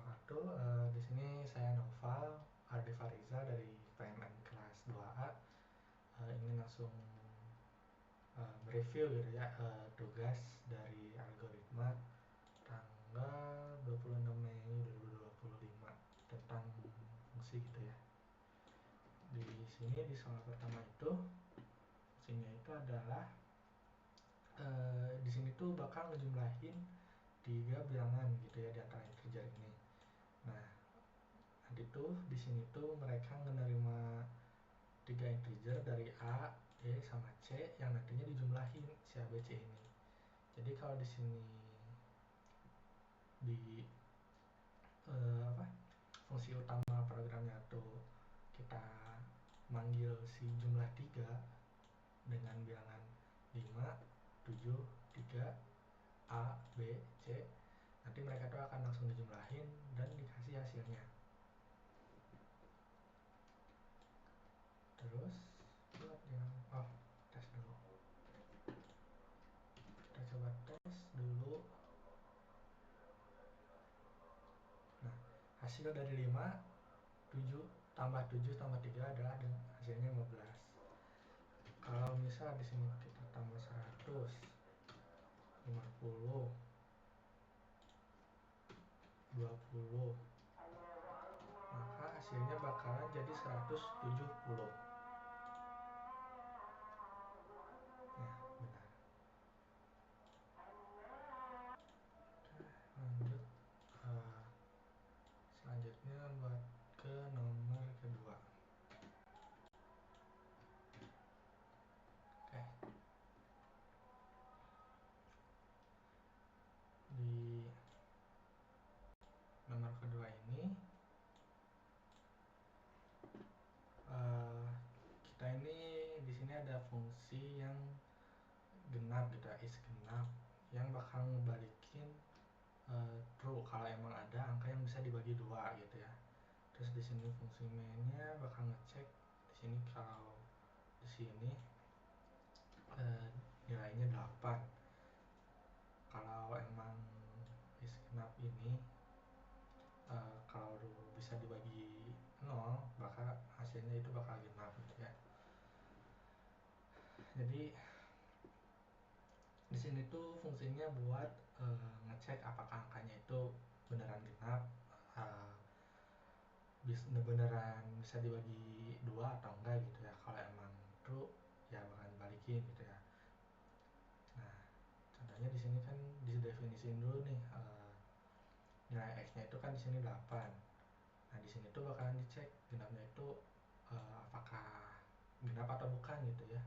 wabarakatuh. Di sini saya Noval Ardi Fariza dari PMN kelas 2A. Ingin langsung mereview gitu ya, tugas dari algoritma tanggal 26 Mei 2025 tentang fungsi gitu ya. Di sini di soal pertama itu fungsinya itu adalah di sini tuh bakal ngejumlahin 3 bilangan gitu ya di antara integer ini. Nah, nanti tuh di sini tuh mereka menerima 3 integer dari A, B sama C yang nantinya dijumlahin si A, B, C ini. Jadi kalau di sini di fungsi utama programnya tuh kita manggil si jumlah 3 dengan bilangan 5, 7, 3, A, B, C, nanti mereka tuh akan langsung dijumlahin dan dikasih hasilnya. Terus buat yang tes dulu. Kita coba tes dulu. Nah, hasil dari 5, 7 tambah 7 tambah 3 adalah hasilnya 15. Kalau misal di sini kita tambah 100, 50, 20, maka hasilnya bakalan jadi 170. Nah, benar. Lanjut. Selanjutnya buat ke nomor kedua. Oke. Di nomor kedua ini kita ini di sini ada fungsi yang genap gitu, is genap, yang bakal ngebalikin true kalau emang ada angka yang bisa dibagi 2 gitu ya. Terus di sini fungsi mainnya bakal ngecek di sini kalau di sini nilainya 8. Kalau emang is genap ini kalau bisa dibagi 0, maka hasilnya itu bakal genap gitu ya. Jadi di sini tuh fungsinya buat ngecek apakah angkanya itu beneran genap, beneran bisa dibagi 2 atau enggak gitu ya. Kalau emang true ya bakalan balikin gitu ya. Nah, contohnya di sini kan didefinisiin dulu nih nilai x-nya itu kan di sini 8. Nah, di sini tuh bakalan dicek genapnya itu apakah genap atau bukan gitu ya.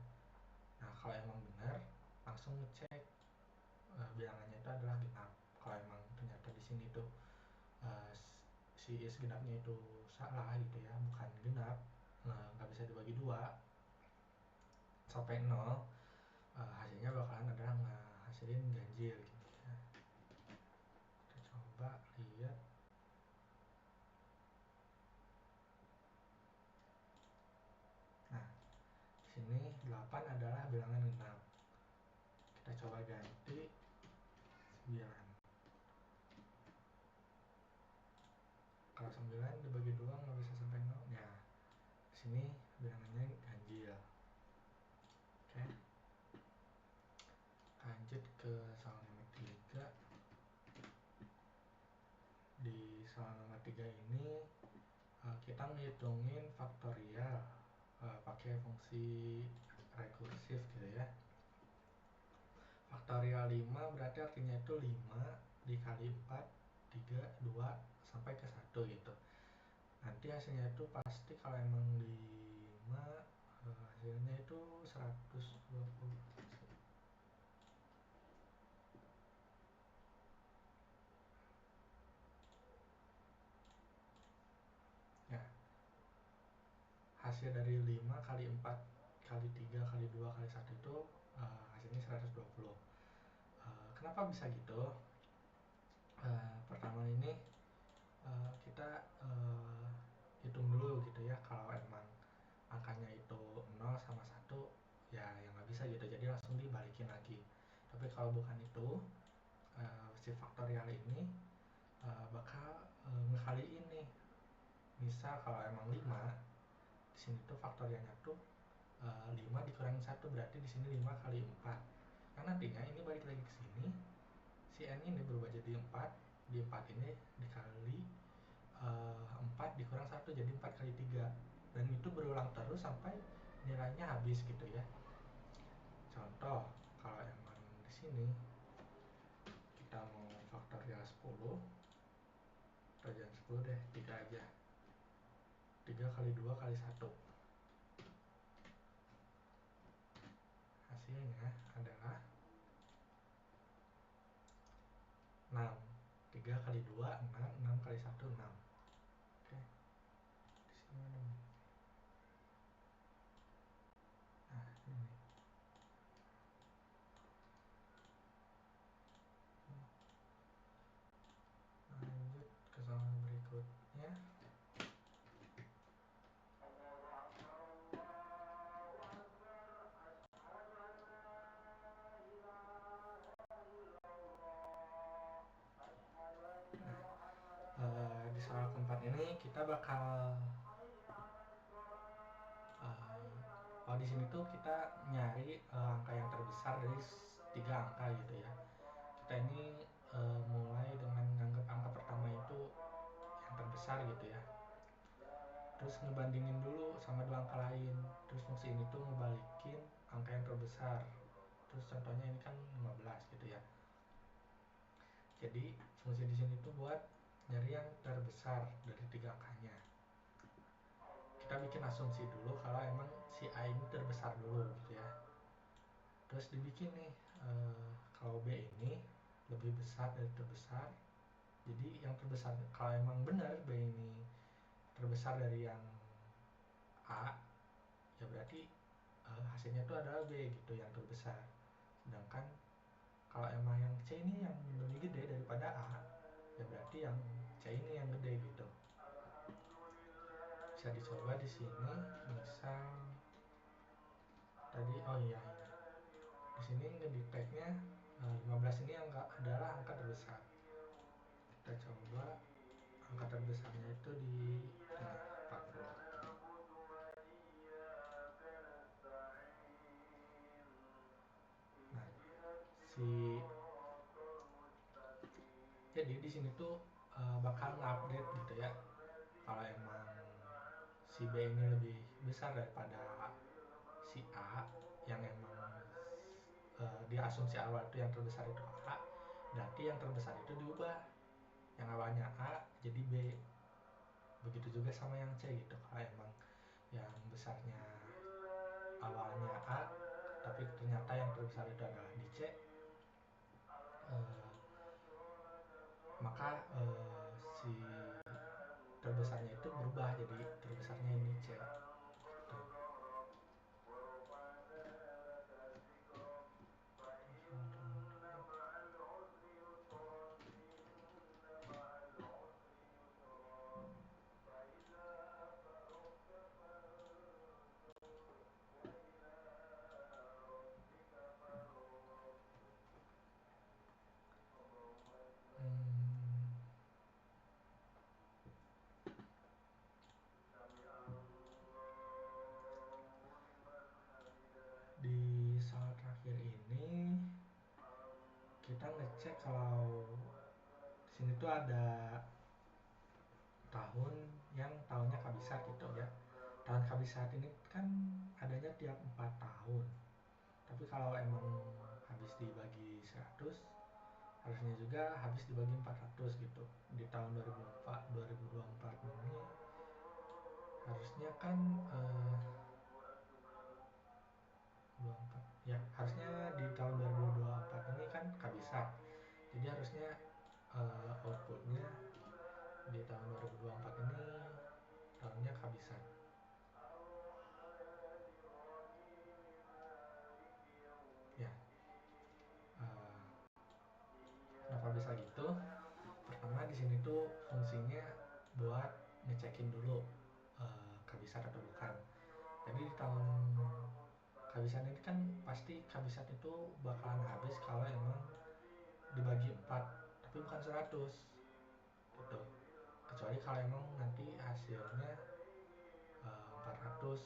Nah, kalau emang benar, langsung ngecek bilangannya itu adalah genap. Kalau emang ternyata di sini tuh si is genapnya itu salah gitu ya, bukan genap, nggak bisa dibagi 2 sampai 0, hasilnya bakalan adalah ngehasilin ganjil gitu ya. Kita coba lihat. Nah, di sini 8 adalah bilangan genap. Kita coba ganti 9. Kalau 9 dibagi 2 nggak bisa sampai 0. Ya, di sini bilangannya ganjil. Oke. Lanjut ke soal nomor 3. Di soal nomor 3 ini kita ngitungin faktorial pakai fungsi rekursif gitu ya. Faktorial 5 berarti artinya itu 5 dikali 4, 3, 2 sampai ke 1 gitu. Nanti hasilnya itu pasti kalau emang 5 hasilnya itu 120. Ya, hasil dari 5 kali 4 kali 3 kali 2 kali 1 itu hasilnya 120. Kenapa bisa gitu? Pertama ini kita hitung dulu gitu ya, kalau emang angkanya itu 0 sama 1 ya yang nggak bisa gitu, jadi langsung dibalikin lagi. Tapi kalau bukan itu, si faktorial ini bakal ngekaliin nih. Misal kalau emang 5, di sini tuh faktorialnya tuh 5 dikurangin 1, berarti di sini 5 kali 4. Yang nantinya ini balik lagi ke sini, si N ini berubah jadi 4, di 4 ini dikali 4 dikurang 1 jadi 4 kali 3. Dan itu berulang terus sampai nilainya habis gitu ya. Contoh, kalau emang di sini kita mau faktorial 10, atau jangan 10 deh, 3 aja. 3 kali 2 kali 1. Hasilnya adalah 6. 3 kali 2, 6. 6 kali 1, 6. Oke. Di sini ada. Nah, ini. Lanjut ke soal berikutnya. Di soal keempat ini kita bakal di sini tuh kita nyari angka yang terbesar dari 3 angka gitu ya. Kita ini mulai dengan menganggap angka pertama itu yang terbesar gitu ya. Terus ngebandingin dulu sama 2 angka lain. Terus fungsi ini tuh ngebalikin angka yang terbesar. Terus contohnya ini kan 15 gitu ya. Jadi fungsi di sini tuh buat nyari yang terbesar dari 3 angkanya. Kita bikin asumsi dulu kalau emang si A ini terbesar dulu gitu ya. Terus dibikin nih kalau B ini lebih besar dari terbesar. Jadi yang terbesar, kalau emang benar B ini terbesar dari yang A, ya berarti hasilnya itu adalah B gitu yang terbesar. Sedangkan kalau emang yang C ini yang lebih gede daripada A, ya berarti yang C ini yang gede gitu. Bisa dicoba di sini. Misal tadi, oh iya, di sini ngedetectnya 15 ini adalah angka terbesar. Kita coba angka terbesarnya itu di 40. Nah, jadi di sini tuh bakal ngupdate gitu ya. Kalau emang si B ini lebih besar daripada si A, yang emang di asumsi awal itu yang terbesar itu A, berarti yang terbesar itu diubah. Yang awalnya A jadi B. Begitu juga sama yang C gitu. Kalau emang yang besarnya awalnya A, tapi ternyata yang terbesar itu adalah di C, maka si terbesarnya itu berubah jadi terbesarnya ini C gitu. Di soal terakhir ini kita ngecek kalau di sini tuh ada tahun yang tahunnya kabisat gitu ya. Tahun kabisat ini kan adanya tiap 4 tahun. Tapi kalau emang habis dibagi 100, harusnya juga habis dibagi 400 gitu. Di tahun 2024 ini harusnya kan 24, ya harusnya di tahun 2024 ini kan kabisat. Jadi harusnya outputnya di tahun 2024 ini tahunnya kabisat. Ya, kenapa bisa gitu? Pertama di sini tuh fungsinya buat ngecekin dulu kabisat atau bukan. Jadi di tahun kabisat ini kan pasti kabisat itu bakalan habis kalau emang dibagi 4, tapi bukan 100 gitu. kecuali kalau emang nanti hasilnya 400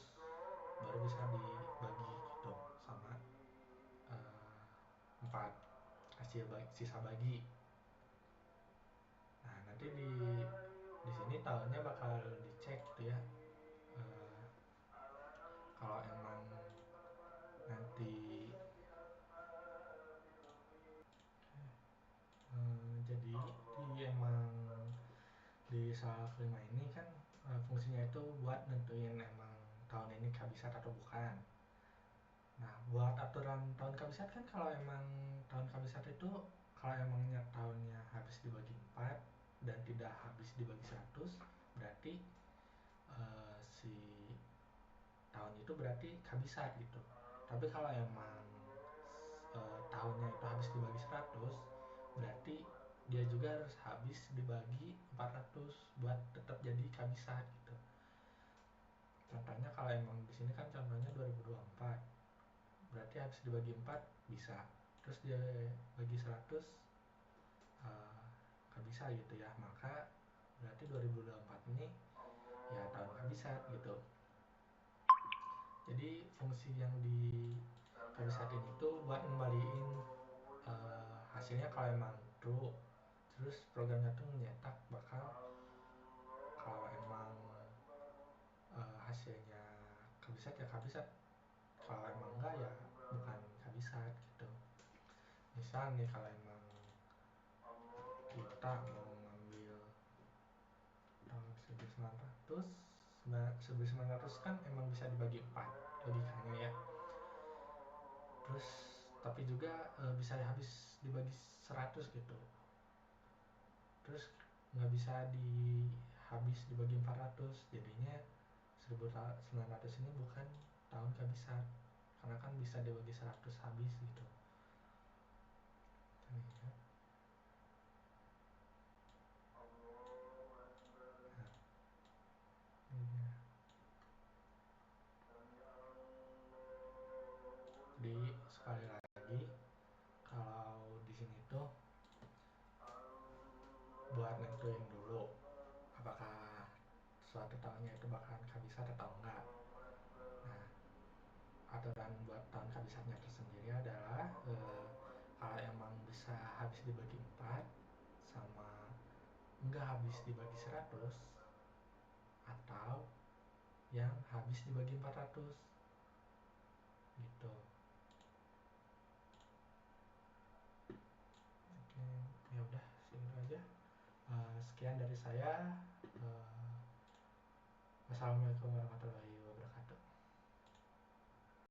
baru bisa dibagi gitu sama 4 hasil sisa bagi. Nah nanti di sini tahunnya bakal dicek gitu ya, kalau emang nanti jadi emang di soal kelima ini kan fungsinya itu buat nentuin emang tahun ini kabisat atau bukan. Nah buat aturan tahun kabisat kan kalau emang tahun kabisat itu kalau emangnya tahunnya habis dibagi 4 dan tidak habis dibagi 100 berarti si tahun itu berarti kabisat gitu. Tapi kalau emang tahunnya itu habis dibagi 100 berarti dia juga harus habis dibagi 400 buat tetap jadi kabisat gitu. Contohnya kalau emang di sini kan contohnya 2024 berarti habis dibagi 4 bisa, terus dia bagi 100 gak bisa gitu ya, maka berarti 2024 ini ya tahun kabisat gitu. Jadi fungsi yang di kabisat ini tuh buat ngembaliin hasilnya kalau emang true, terus programnya tuh menyetak bakal kalau emang hasilnya kabisat ya kabisat, kalau emang enggak ya bukan kabisat gitu. Misal nih kalau emang kita mau ngambil tahun 1900 kan emang bisa dibagi 4 logikanya ya, terus tapi juga bisa habis dibagi 100 gitu, terus nggak bisa habis dibagi 400 jadinya 1900 ini bukan tahun kabisat karena kan bisa dibagi 100 habis gitu. Nah, ini. Jadi sekali lagi kalau di sini tuh buat nentuin dulu apakah suatu tahunnya itu bakalan kabisat atau enggak. Nah, aturan buat tahun kabisatnya tersendiri adalah kalau emang bisa habis dibagi 4 sama enggak habis dibagi 100 atau yang habis dibagi 400 gitu. Oke, ya udah segitu aja. Sekian dari saya. Wassalamualaikum warahmatullahi wabarakatuh.